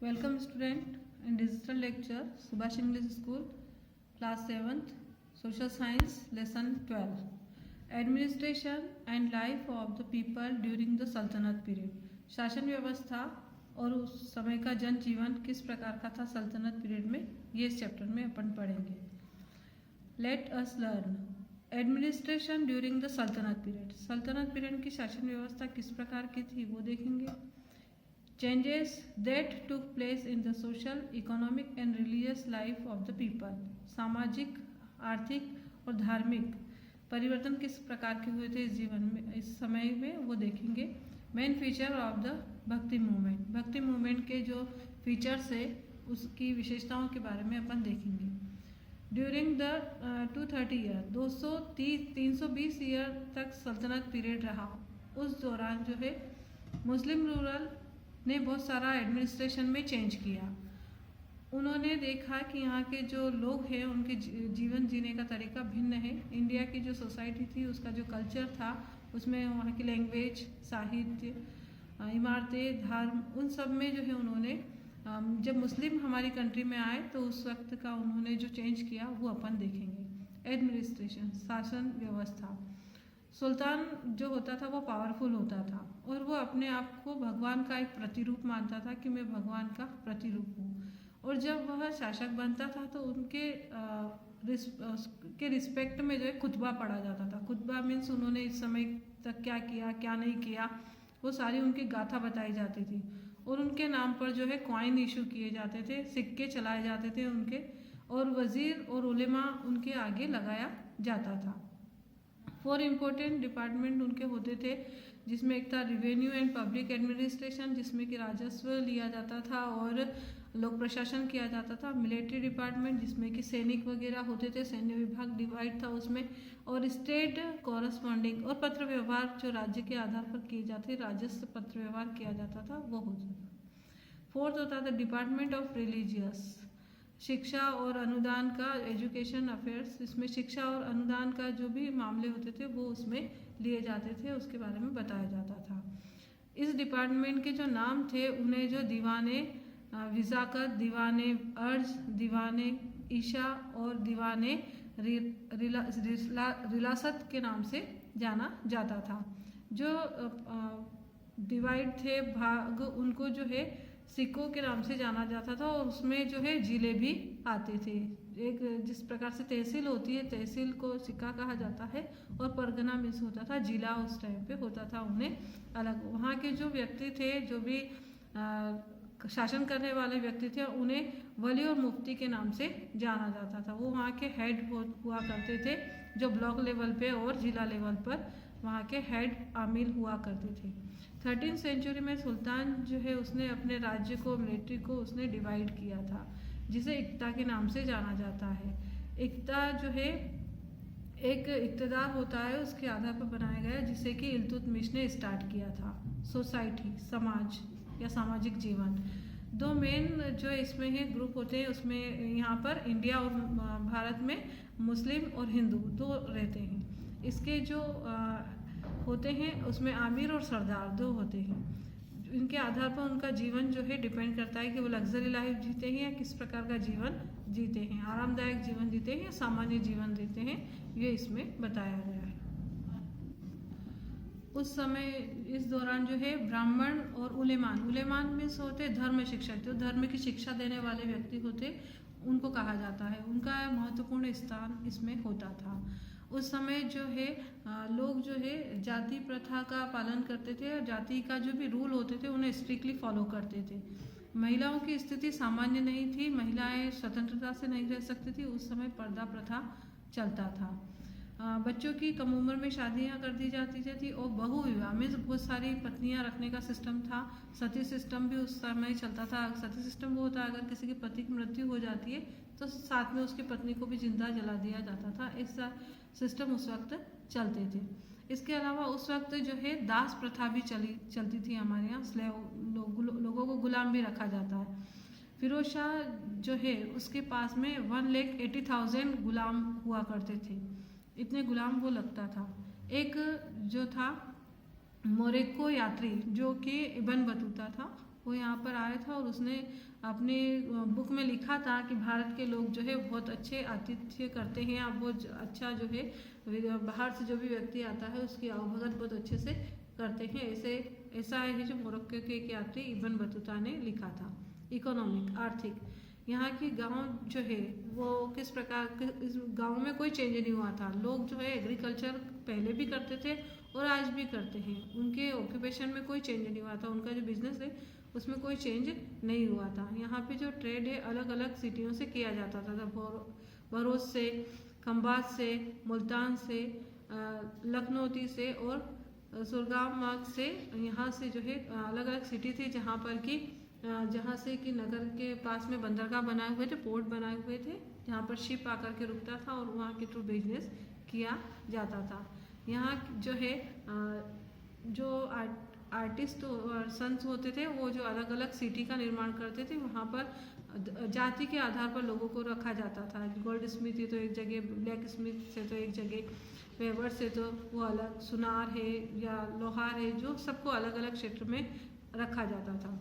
Welcome student in digital lecture Subhash English School class 7th social science lesson 12 administration and life of the people during the सल्तनत period शासन व्यवस्था और उस समय का जन जीवन किस प्रकार का था सल्तनत पीरियड में ये इस चैप्टर में अपन पढ़ेंगे। Let us learn administration during the सल्तनत पीरियड की शासन व्यवस्था किस प्रकार की थी वो देखेंगे। Changes that took place in the social, economic and religious life of the people. सामाजिक, आर्थिक और धार्मिक परिवर्तन किस प्रकार के हुए थे इस जीवन में इस समय में वो देखेंगे। मेन फीचर ऑफ द भक्ति मूवमेंट के जो फीचर्स है उसकी विशेषताओं के बारे में अपन देखेंगे। ड्यूरिंग द 230 ईयर 320 ईयर तक सल्तनत पीरियड रहा। उस दौरान जो है मुस्लिम रूरल ने बहुत सारा एडमिनिस्ट्रेशन में चेंज किया। उन्होंने देखा कि यहाँ के जो लोग हैं उनके जीवन जीने का तरीका भिन्न है। इंडिया की जो सोसाइटी थी उसका जो कल्चर था उसमें वहाँ की लैंग्वेज, साहित्य, इमारतें, धर्म उन सब में जो है उन्होंने जब मुस्लिम हमारी कंट्री में आए तो उस वक्त का उन्होंने जो चेंज किया वो अपन देखेंगे। एडमिनिस्ट्रेशन शासन व्यवस्था, सुल्तान जो होता था वो पावरफुल होता था और वो अपने आप को भगवान का एक प्रतिरूप मानता था कि मैं भगवान का प्रतिरूप हूँ। और जब वह शासक बनता था तो उनके रिस्पेक्ट में जो है खुतबा पढ़ा जाता था। खुतबा मीन्स उन्होंने इस समय तक क्या किया क्या नहीं किया वो सारी उनकी गाथा बताई जाती थी। और उनके नाम पर जो है कॉइन इशू किए जाते थे, सिक्के चलाए जाते थे उनके, और वजीर और उलेमा उनके आगे लगाया जाता था। 4 इम्पोर्टेंट डिपार्टमेंट उनके होते थे जिसमें एक था रिवेन्यू एंड पब्लिक एडमिनिस्ट्रेशन जिसमें कि राजस्व लिया जाता था और लोक प्रशासन किया जाता था। मिलिट्री डिपार्टमेंट जिसमें कि सैनिक वगैरह होते थे, सैन्य विभाग डिवाइड था उसमें। और स्टेट कॉरस्पॉन्डिंग और पत्र व्यवहार जो राज्य के आधार पर किए जाते राजस्व पत्र व्यवहार किया जाता था वो होता था। 4th होता था डिपार्टमेंट ऑफ रिलीजियस, शिक्षा और अनुदान का, एजुकेशन अफेयर्स, इसमें शिक्षा और अनुदान का जो भी मामले होते थे वो उसमें लिए जाते थे, उसके बारे में बताया जाता था। इस डिपार्टमेंट के जो नाम थे उन्हें जो दीवाने विजाकत, दीवाने अर्ज, दीवाने ईशा और दीवाने रिलासत के नाम से जाना जाता था। जो डिवाइड थे भाग उनको जो है सिक्कों के नाम से जाना जाता था और उसमें जो है जिले भी आते थे। एक जिस प्रकार से तहसील होती है, तहसील को सिक्का कहा जाता है और परगना मिस होता था, जिला उस टाइम पे होता था उन्हें अलग। वहाँ के जो व्यक्ति थे, जो भी शासन करने वाले व्यक्ति थे उन्हें वली और मुफ्ती के नाम से जाना जाता था। वो वहाँ के हेड हुआ करते थे जो ब्लॉक लेवल पे और जिला लेवल पर वहाँ के हेड आमिल हुआ करते थे। 13वीं सेंचुरी में सुल्तान जो है उसने अपने राज्य को, मिलिट्री को उसने डिवाइड किया था जिसे इक्ता के नाम से जाना जाता है। इक्ता जो है एक इक़्तिदार होता है उसके आधार पर बनाया गया जिसे कि इल्तुतमिश ने स्टार्ट किया था। सोसाइटी, समाज या सामाजिक जीवन, 2 मेन जो इसमें है ग्रुप होते हैं। उसमें यहाँ पर इंडिया और भारत में मुस्लिम और हिंदू 2 रहते हैं। इसके जो होते हैं उसमें आमिर और सरदार 2 होते हैं। इनके आधार पर उनका जीवन जो है डिपेंड करता है कि वो लग्जरी लाइफ जीते हैं या किस प्रकार का जीवन जीते हैं, आरामदायक जीवन जीते हैं या सामान्य जीवन जीते हैं, ये इसमें बताया गया है। उस समय इस दौरान जो है ब्राह्मण और उलेमान में होते धर्म शिक्षक, जो धर्म की शिक्षा देने वाले व्यक्ति होते उनको कहा जाता है। उनका महत्वपूर्ण स्थान इसमें होता था। उस समय जो है लोग जो है जाति प्रथा का पालन करते थे और जाति का जो भी रूल होते थे उन्हें स्ट्रिक्टली फॉलो करते थे। महिलाओं की स्थिति सामान्य नहीं थी, महिलाएं स्वतंत्रता से नहीं रह सकती थी। उस समय पर्दा प्रथा चलता था। बच्चों की कम उम्र में शादियां कर दी जाती थी और बहु विवाह में बहुत सारी पत्नियां रखने का सिस्टम था। सती सिस्टम भी उस समय चलता था। सती सिस्टम वो होता है अगर किसी की पति की मृत्यु हो जाती है तो साथ में उसकी पत्नी को भी जिंदा जला दिया जाता था। इस सिस्टम उस वक्त चलते थे। इसके अलावा उस वक्त जो है दास प्रथा भी चलती थी हमारे यहाँ। स्लेव लोगों को गुलाम भी रखा जाता है। फिरोज शाह जो है उसके पास में 1,80,000 गुलाम हुआ करते थे, इतने गुलाम वो लगता था। एक जो था मोरक्को यात्री जो कि इब्न बतूता था वो यहाँ पर आया था और उसने अपने बुक में लिखा था कि भारत के लोग जो है बहुत अच्छे आतिथ्य करते हैं, आप बहुत अच्छा जो है बाहर से जो भी व्यक्ति आता है उसकी आवभगत बहुत अच्छे से करते हैं। ऐसा है जो मोरक्को के यात्री इब्न बतूता ने लिखा था। इकोनॉमिक, आर्थिक, यहाँ की गांव जो है वो किस प्रकार, इस गांव में कोई चेंज नहीं हुआ था। लोग जो है एग्रीकल्चर पहले भी करते थे और आज भी करते हैं, उनके ऑक्यूपेशन में कोई चेंज नहीं हुआ था, उनका जो बिजनेस है उसमें कोई चेंज नहीं हुआ था। यहाँ पे जो ट्रेड है अलग अलग सिटियों से किया जाता था, बरोज से, खंबात से, मुल्तान से, लखनौती से और सुरगामाग से। यहाँ से जो है अलग अलग सिटी थी जहाँ से कि नगर के पास में बंदरगाह बनाए हुए थे, पोर्ट बनाए हुए थे, जहाँ पर शिप आकर के रुकता था और वहाँ के थ्रू बिजनेस किया जाता था। यहाँ जो है जो आर्टिस्ट और संत होते थे वो जो अलग अलग सिटी का निर्माण करते थे, वहाँ पर जाति के आधार पर लोगों को रखा जाता था। गोल्ड स्मिथ है तो एक जगह, ब्लैक स्मिथ से तो एक जगह, वेवर से तो वो अलग, सुनार है या लोहार है, जो सबको अलग अलग क्षेत्र में रखा जाता था।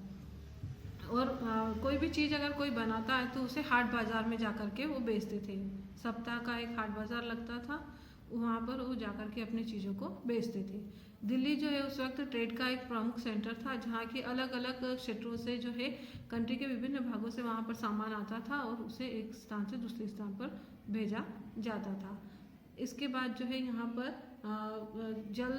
और कोई भी चीज़ अगर कोई बनाता है तो उसे हाट बाज़ार में जाकर के वो बेचते थे। सप्ताह का एक हाट बाज़ार लगता था, वहाँ पर वो जाकर के अपनी चीज़ों को बेचते थे। दिल्ली जो है उस वक्त ट्रेड का एक प्रमुख सेंटर था, जहाँ की अलग अलग क्षेत्रों से जो है कंट्री के विभिन्न भागों से वहाँ पर सामान आता था और उसे एक स्थान से दूसरे स्थान पर भेजा जाता था। इसके बाद जो है यहाँ पर जल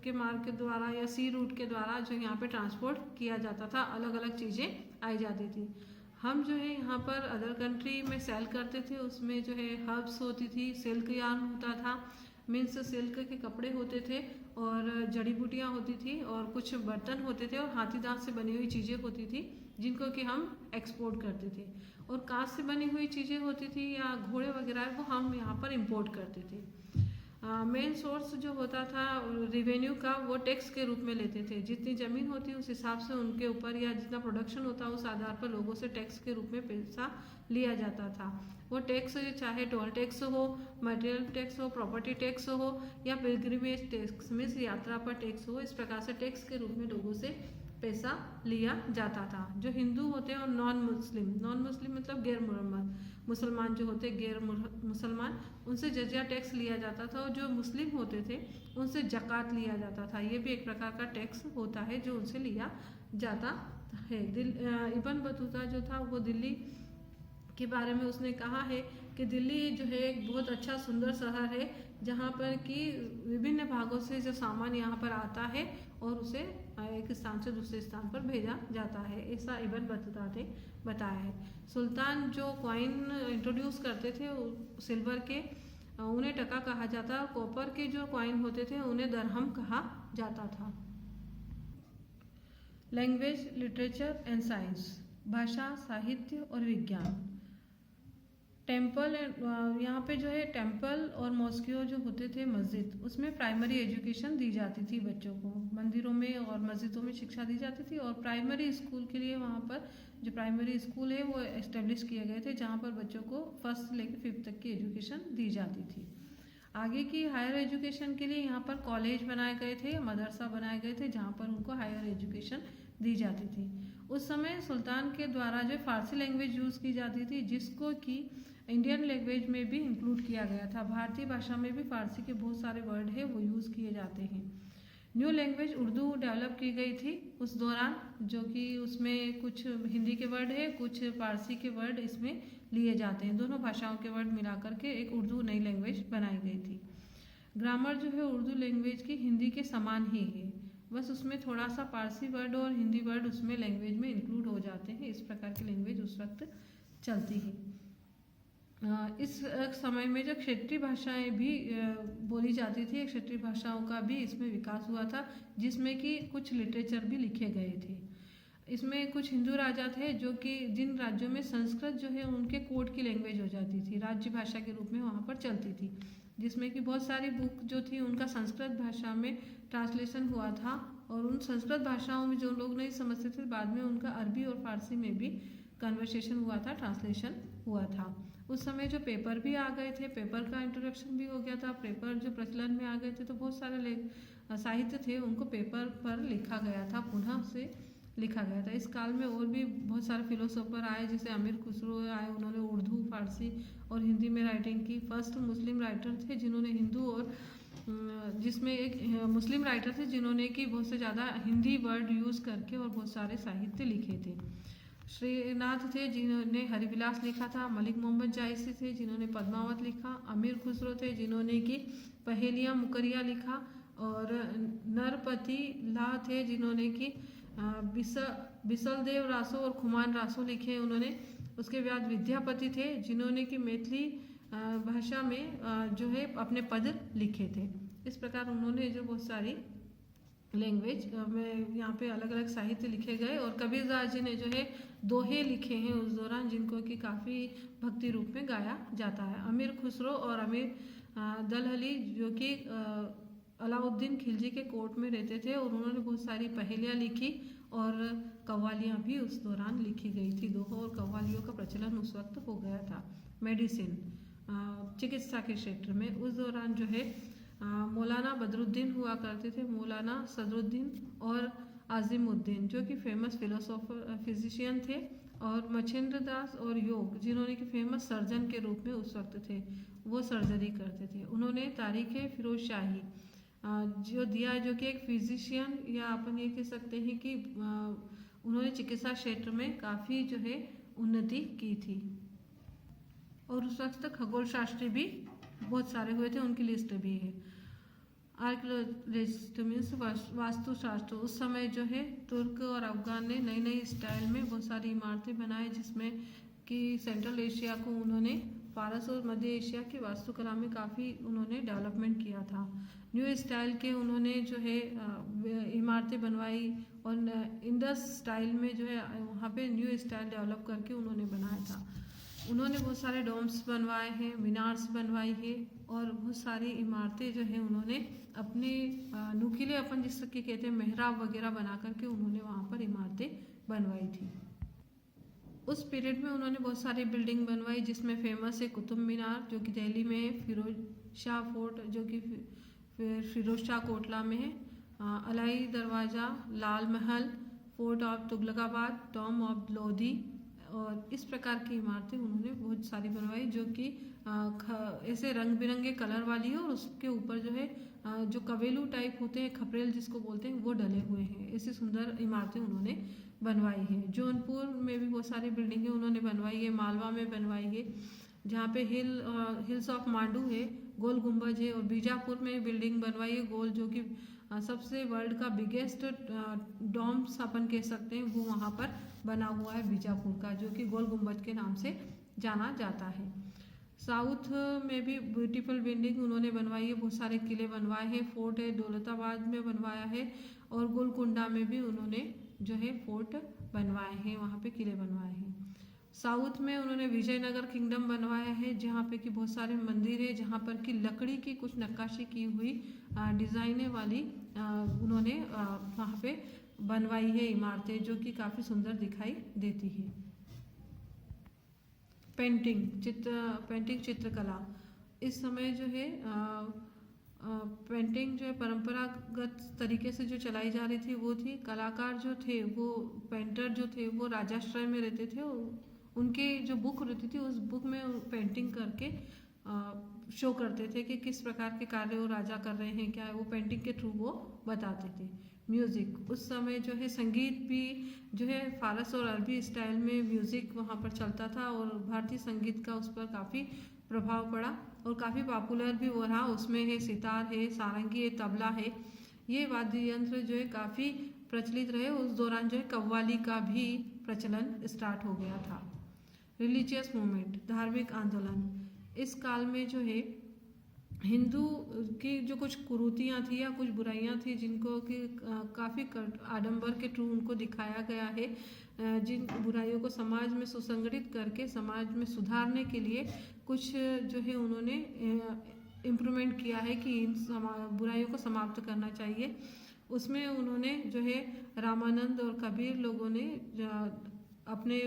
के मार्ग के द्वारा या सी रूट के द्वारा जो यहाँ पे ट्रांसपोर्ट किया जाता था, अलग अलग चीज़ें आई जाती थी। हम जो है यहाँ पर अदर कंट्री में सेल करते थे, उसमें जो है हर्ब्स होती थी, सिल्क यार्न होता था, मीन्स सिल्क के कपड़े होते थे और जड़ी बूटियाँ होती थी और कुछ बर्तन होते थे और हाथी दांत से बनी हुई चीज़ें होती थी जिनको कि हम एक्सपोर्ट करते थे। और कांच से बनी हुई चीज़ें होती थी या घोड़े वगैरह वो हम यहाँ पर इंपोर्ट करते थे। मेन सोर्स जो होता था रिवेन्यू का वो टैक्स के रूप में लेते थे। जितनी ज़मीन होती उस हिसाब से उनके ऊपर या जितना प्रोडक्शन होता उस आधार पर लोगों से टैक्स के रूप में पैसा लिया जाता था। वो टैक्स चाहे टोल टैक्स हो, मटेरियल टैक्स हो, प्रॉपर्टी टैक्स हो या पिलग्रिमेज टैक्स मीन्स यात्रा पर टैक्स हो, इस प्रकार से टैक्स के रूप में लोगों से पैसा लिया जाता था। जो हिंदू होते हैं और नॉन मुस्लिम मतलब गैर मुसलमान जो होते गैर मुसलमान, उनसे जजिया टैक्स लिया जाता था और जो मुस्लिम होते थे उनसे जक़ात लिया जाता था। ये भी एक प्रकार का टैक्स होता है जो उनसे लिया जाता है। इब्न बतूता जो था वो दिल्ली के बारे में उसने कहा है कि दिल्ली जो है एक बहुत अच्छा सुंदर शहर है जहाँ पर कि विभिन्न भागों से जो सामान यहाँ पर आता है और उसे एक स्थान से दूसरे स्थान पर भेजा जाता है, ऐसा इब्न बतूता ने बताया है। सुल्तान जो कॉइन इंट्रोड्यूस करते थे सिल्वर के, उन्हें टका कहा जाता, कॉपर के जो कॉइन होते थे उन्हें दरहम कहा जाता था। लैंग्वेज, लिटरेचर एंड साइंस, भाषा, साहित्य और विज्ञान। टेम्पल, यहाँ पे जो है टेम्पल और मॉस्कियो जो होते थे मस्जिद, उसमें प्राइमरी एजुकेशन दी जाती थी बच्चों को, मंदिरों में और मस्जिदों में शिक्षा दी जाती थी। और प्राइमरी स्कूल के लिए वहाँ पर जो प्राइमरी स्कूल है वो एस्टेब्लिश किए गए थे जहाँ पर बच्चों को 1st से लेकर 5th तक की एजुकेशन दी जाती थी। आगे की हायर एजुकेशन के लिए यहाँ पर कॉलेज बनाए गए थे या मदरसा बनाए गए थे जहाँ पर उनको हायर एजुकेशन दी जाती थी। उस समय सुल्तान के द्वारा जो फारसी लैंग्वेज यूज़ की जाती थी जिसको कि इंडियन लैंग्वेज में भी इंक्लूड किया गया था। भारतीय भाषा में भी फारसी के बहुत सारे वर्ड है वो यूज़ किए जाते हैं। न्यू लैंग्वेज उर्दू डेवलप की गई थी उस दौरान, जो कि उसमें कुछ हिंदी के वर्ड है, कुछ फारसी के वर्ड इसमें लिए जाते हैं। दोनों भाषाओं के वर्ड मिलाकर के एक उर्दू नई लैंग्वेज बनाई गई थी। ग्रामर जो है उर्दू लैंग्वेज की हिंदी के समान ही है, बस उसमें थोड़ा सा फारसी वर्ड और हिंदी वर्ड उसमें लैंग्वेज में इंक्लूड हो जाते हैं। इस प्रकार की लैंग्वेज उस वक्त चलती है। इस समय में जो क्षेत्रीय भाषाएं भी बोली जाती थी, क्षेत्रीय भाषाओं का भी इसमें विकास हुआ था जिसमें कि कुछ लिटरेचर भी लिखे गए थे। इसमें कुछ हिंदू राजा थे जो कि जिन राज्यों में संस्कृत जो है उनके कोर्ट की लैंग्वेज हो जाती थी, राज्य भाषा के रूप में वहाँ पर चलती थी, जिसमें कि बहुत सारी बुक जो थी उनका संस्कृत भाषा में ट्रांसलेशन हुआ था और उन संस्कृत भाषाओं में जो लोग नहीं समझते थे बाद में उनका अरबी और फारसी में भी कन्वर्सेशन हुआ था, ट्रांसलेशन हुआ था। उस समय जो पेपर भी आ गए थे, पेपर का इंट्रोडक्शन भी हो गया था, पेपर जो प्रचलन में आ गए थे तो बहुत सारे साहित्य थे उनको पेपर पर लिखा गया था, पुनः से लिखा गया था। इस काल में और भी बहुत सारे फिलोसोफर आए, जैसे अमीर खुसरो आए, उन्होंने उर्दू, फारसी और हिंदी में राइटिंग की। फर्स्ट मुस्लिम राइटर थे जिन्होंने हिंदू और जिसमें एक मुस्लिम राइटर थे जिन्होंने कि बहुत से ज़्यादा हिंदी वर्ड यूज़ करके और बहुत सारे साहित्य लिखे थे। श्रीनाथ थे जिन्होंने हरिविलास लिखा था। मलिक मोहम्मद जायसी थे जिन्होंने पद्मावत लिखा। अमीर खुसरो थे जिन्होंने कि पहेलियाँ मुकरिया लिखा। और नरपति ला थे जिन्होंने कि बिसलदेव रासो और खुमान रासो लिखे उन्होंने। उसके बाद विद्यापति थे जिन्होंने कि मैथिली भाषा में जो है अपने पद लिखे थे। इस प्रकार उन्होंने जो बहुत सारी लैंग्वेज में यहाँ पे अलग अलग साहित्य लिखे गए। और कबीरदास जी ने जो है दोहे लिखे हैं उस दौरान, जिनको कि काफ़ी भक्ति रूप में गाया जाता है। अमीर खुसरो और अमीर दलहली जो कि अलाउद्दीन खिलजी के कोर्ट में रहते थे, और उन्होंने बहुत सारी पहेलियाँ लिखी और कव्वालियाँ भी उस दौरान लिखी गई थी। दोहों और कव्वालियों का प्रचलन उस वक्त हो गया था। मेडिसिन, चिकित्सा के क्षेत्र में उस दौरान जो है मौलाना बदरुद्दीन हुआ करते थे, मौलाना सदरुद्दीन और आजिमुद्दीन जो कि फेमस फिलोसोफर फिजिशियन थे, और मच्छिंद्र दास और योग जिन्होंने कि फेमस सर्जन के रूप में उस वक्त थे, वो सर्जरी करते थे। उन्होंने तारीख फिरोज शाही जो दिया है, जो कि एक फिजिशियन या अपन ये कह सकते हैं कि उन्होंने चिकित्सा क्षेत्र में काफ़ी जो है उन्नति की थी। और उस वक्त तक खगोल शास्त्री भी बहुत सारे हुए थे, उनकी लिस्ट भी है। आर्कियोलॉजिस्ट मीन्स वास्तुशास्त्र, उस समय जो है तुर्क और अफगान ने नई नई स्टाइल में बहुत सारी इमारतें बनाई, जिसमें कि सेंट्रल एशिया को उन्होंने फारस और मध्य एशिया की वास्तुकला में काफ़ी उन्होंने डेवलपमेंट किया था। न्यू स्टाइल के उन्होंने जो है इमारतें बनवाई, और इंडस स्टाइल में जो है वहाँ पे न्यू स्टाइल डेवलप करके उन्होंने बनाया था। उन्होंने बहुत सारे डोम्स बनवाए हैं, मीनार्स बनवाई है, और बहुत सारी इमारतें जो है उन्होंने अपने नुकीले अपन जिसके कहते हैं मेहराब वगैरह बना करके उन्होंने वहाँ पर इमारतें बनवाई थी। उस पीरियड में उन्होंने बहुत सारी बिल्डिंग बनवाई, जिसमें फेमस है कुतुब मीनार जो कि दिल्ली में है, फिरोज शाह फोर्ट जो कि फिरोज शाह कोटला में है, Alai Darwaza, Lal Mahal, fort of Tughlakabad, tomb of Lodhi, और इस प्रकार की इमारतें उन्होंने बहुत सारी बनवाई जो कि ऐसे रंग बिरंगे कलर वाली है, और उसके ऊपर जो है जो कवेलू टाइप होते हैं, खपरेल जिसको बोलते हैं, वो डले हुए हैं। ऐसी सुंदर इमारतें उन्होंने बनवाई है। जौनपुर में भी बहुत सारी बिल्डिंगें उन्होंने बनवाई है, मालवा में बनवाई है जहाँ पे हिल्स ऑफ मांडू है, गोल गुम्बज है, और बीजापुर में बिल्डिंग बनवाई है गोल, जो कि सबसे वर्ल्ड का बिगेस्ट डोम्स अपन कह सकते हैं, वो वहाँ पर बना हुआ है बीजापुर का, जो कि गोल गुम्बज के नाम से जाना जाता है। साउथ में भी ब्यूटीफुल बिल्डिंग उन्होंने बनवाई है, बहुत सारे किले बनवाए हैं, फोर्ट है दौलताबाद में बनवाया है, और गोलकुंडा में भी उन्होंने जो है फोर्ट बनवाए हैं, वहाँ पे किले बनवाए हैं। साउथ में उन्होंने विजयनगर किंगडम बनवाया है, जहाँ पे कि बहुत सारे मंदिर है, जहाँ पर कि लकड़ी की कुछ नक्काशी की हुई डिज़ाइने वाली उन्होंने वहाँ पे बनवाई है इमारतें, जो कि काफ़ी सुंदर दिखाई देती है। पेंटिंग चित्रकला, इस समय जो है पेंटिंग जो है परंपरागत तरीके से जो चलाई जा रही थी वो थी। कलाकार जो थे वो पेंटर जो थे वो राजाश्रय में रहते थे, उनके जो बुक रहती थी उस बुक में पेंटिंग करके शो करते थे कि किस प्रकार के कार्य वो राजा कर रहे हैं, क्या है, वो पेंटिंग के थ्रू वो बताते थे। म्यूज़िक, उस समय जो है संगीत भी जो है फारस और अरबी स्टाइल में म्यूज़िक वहाँ पर चलता था, और भारतीय संगीत का उस पर काफ़ी प्रभाव पड़ा और काफ़ी पॉपुलर भी वो रहा। उसमें है सितार है, सारंगी है, तबला है, ये वाद्य यंत्र जो है काफ़ी प्रचलित रहे। उस दौरान जो है कव्वाली का भी प्रचलन स्टार्ट हो गया था। रिलीजियस मूवमेंट, धार्मिक आंदोलन, इस काल में जो है हिंदू की जो कुछ कुरीतियाँ थी या कुछ बुराइयाँ थी जिनको कि काफ़ी आडंबर के थ्रू उनको दिखाया गया है, जिन बुराइयों को समाज में सुसंगठित करके समाज में सुधारने के लिए कुछ जो है उन्होंने इम्प्रूवमेंट किया है कि इन बुराइयों को समाप्त करना चाहिए। उसमें उन्होंने जो है रामानंद और कबीर लोगों ने अपने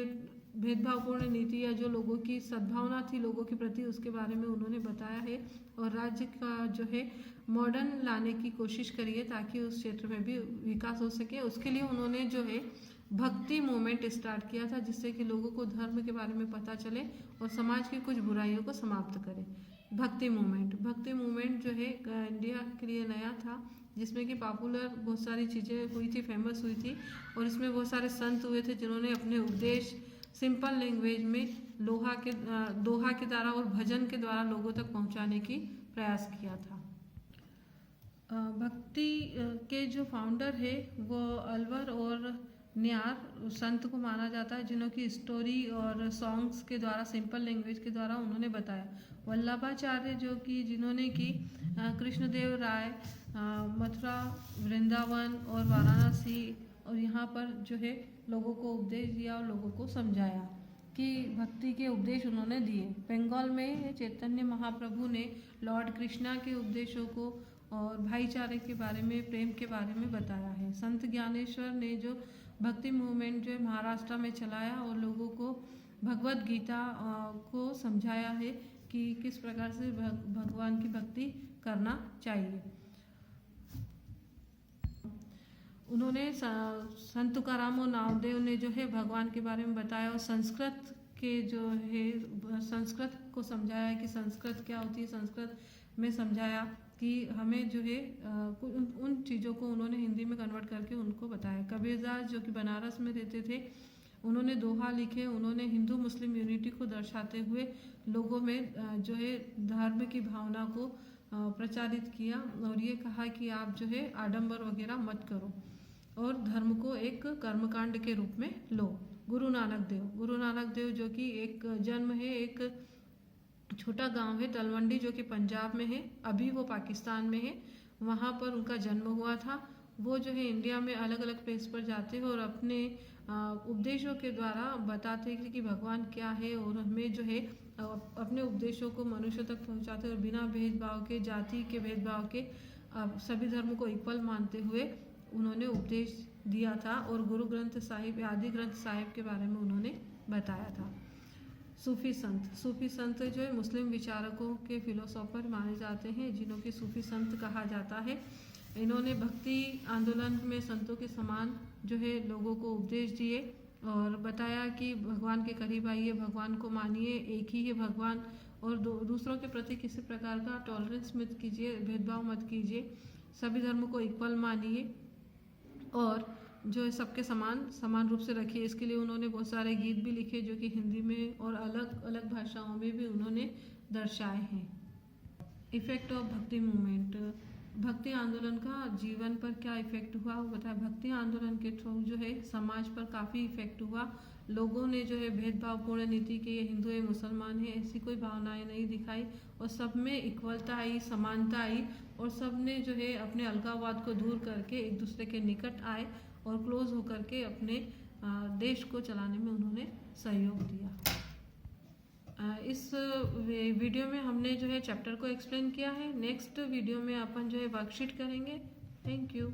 भेदभावपूर्ण नीति या जो लोगों की सद्भावना थी लोगों के प्रति उसके बारे में उन्होंने बताया है, और राज्य का जो है मॉडर्न लाने की कोशिश करी है ताकि उस क्षेत्र में भी विकास हो सके। उसके लिए उन्होंने जो है भक्ति मूवमेंट स्टार्ट किया था, जिससे कि लोगों को धर्म के बारे में पता चले और समाज की कुछ बुराइयों को समाप्त करे। भक्ति मूवमेंट जो है इंडिया के लिए नया था, जिसमें कि पॉपुलर बहुत सारी चीज़ें हुई थी, फेमस हुई थी, और इसमें बहुत सारे संत हुए थे जिन्होंने अपने उपदेश सिंपल लैंग्वेज में दोहा के द्वारा और भजन के द्वारा लोगों तक पहुंचाने की प्रयास किया था। भक्ति के जो फाउंडर है वो अलवर और न्यार संत को माना जाता है, जिन्हों की स्टोरी और सॉन्ग्स के द्वारा सिंपल लैंग्वेज के द्वारा उन्होंने बताया। वल्लभाचार्य जो कि जिन्होंने कि कृष्णदेव राय मथुरा, वृंदावन और वाराणसी और यहाँ पर जो है लोगों को उपदेश दिया और लोगों को समझाया कि भक्ति के उपदेश उन्होंने दिए। बंगाल में चैतन्य महाप्रभु ने लॉर्ड कृष्णा के उपदेशों को और भाईचारे के बारे में, प्रेम के बारे में बताया है। संत ज्ञानेश्वर ने जो भक्ति मूवमेंट जो है महाराष्ट्र में चलाया और लोगों को भगवत गीता को समझाया है कि किस प्रकार से भगवान की भक्ति करना चाहिए। उन्होंने संत तुकाराम और नामदेव ने जो है भगवान के बारे में बताया और संस्कृत के जो है संस्कृत को समझाया कि संस्कृत क्या होती है, संस्कृत में समझाया कि हमें जो है उन चीज़ों को उन्होंने हिंदी में कन्वर्ट करके उनको बताया। कबीरदास जो कि बनारस में रहते थे, उन्होंने दोहा लिखे। उन्होंने हिंदू मुस्लिम यूनिटी को दर्शाते हुए लोगों में जो है धर्म की भावना को प्रचारित किया और ये कहा कि आप जो है आडंबर वगैरह मत करो और धर्म को एक कर्मकांड के रूप में लो। गुरु नानक देव जो कि एक जन्म है एक छोटा गांव है तलवंडी जो कि पंजाब में है, अभी वो पाकिस्तान में है, वहाँ पर उनका जन्म हुआ था। वो जो है इंडिया में अलग अलग प्लेस पर जाते हैं और अपने उपदेशों के द्वारा बताते हैं कि भगवान क्या है और हमें जो है अपने उपदेशों को मनुष्य तक पहुँचाते और बिना भेदभाव के, जाति के भेदभाव के सभी धर्म को इक्वल मानते हुए उन्होंने उपदेश दिया था और गुरु ग्रंथ साहिब, आदि ग्रंथ साहिब के बारे में उन्होंने बताया था। सूफी संत जो है मुस्लिम विचारकों के फिलोसोफर माने जाते हैं, जिन्हों के सूफी संत कहा जाता है। इन्होंने भक्ति आंदोलन में संतों के समान जो है लोगों को उपदेश दिए और बताया कि भगवान के करीब आइए, भगवान को मानिए, एक ही है भगवान और दूसरों के प्रति किसी प्रकार का टॉलरेंस मत कीजिए, भेदभाव मत कीजिए, सभी धर्म को इक्वल मानिए और जो है सबके समान रूप से रखिए। इसके लिए उन्होंने बहुत सारे गीत भी लिखे जो कि हिंदी में और अलग अलग भाषाओं में भी उन्होंने दर्शाए हैं। इफेक्ट ऑफ भक्ति मूवमेंट, भक्ति आंदोलन का जीवन पर क्या इफेक्ट हुआ वो बताया। भक्ति आंदोलन के थ्रू जो है समाज पर काफ़ी इफेक्ट हुआ। लोगों ने जो है भेदभावपूर्ण नीति के ये हिंदू है मुसलमान है ऐसी कोई भावनाएं नहीं दिखाई और सब में इक्वलता आई, समानता आई और सब ने जो है अपने अलगाववाद को दूर करके एक दूसरे के निकट आए और क्लोज होकर के अपने देश को चलाने में उन्होंने सहयोग दिया। इस वीडियो में हमने जो है चैप्टर को एक्सप्लेन किया है। नेक्स्ट वीडियो में अपन जो है वर्कशीट करेंगे। Thank you.